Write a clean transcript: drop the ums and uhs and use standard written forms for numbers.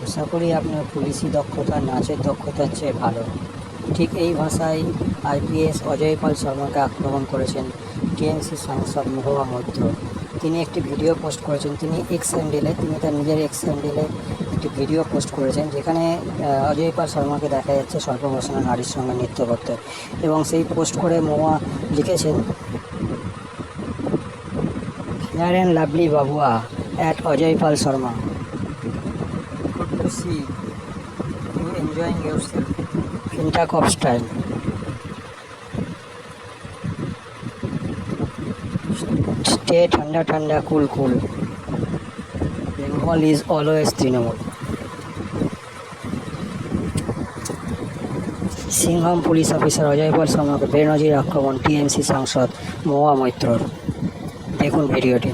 আশা করি আপনার পুলিশি দক্ষতা নাচের দক্ষতার চেয়ে ভালো। ঠিক এই ভাষায় আইপিএস অজয় পাল শর্মাকে আক্রমণ করেছেন টিএমসি সাংসদ মহুয়া মৈত্র। তিনি একটি ভিডিও পোস্ট করেছেন, তিনি তার নিজের এক্স হ্যান্ডেলে একটি ভিডিও পোস্ট করেছেন, যেখানে অজয় পাল শর্মাকে দেখা যাচ্ছে স্বল্প বয়সী নারীর সঙ্গে নৃত্য করতে, এবং সেই পোস্ট করে মহুয়া লিখেছেন, ফেয়ার অ্যান্ড লাভলি বাবুয়া at Ajay Pal Sharma, good to see you enjoying yourself ফিনটা cop style. Stay thanda thanda, cool cool, Bengal is always Trinamool. Singham police officer Ajay Pal শর্মাকে বেনজির আক্রমণ টিএমসি সাংসদ মহুয়া মৈত্রর। দেখুন ভিডিওটি।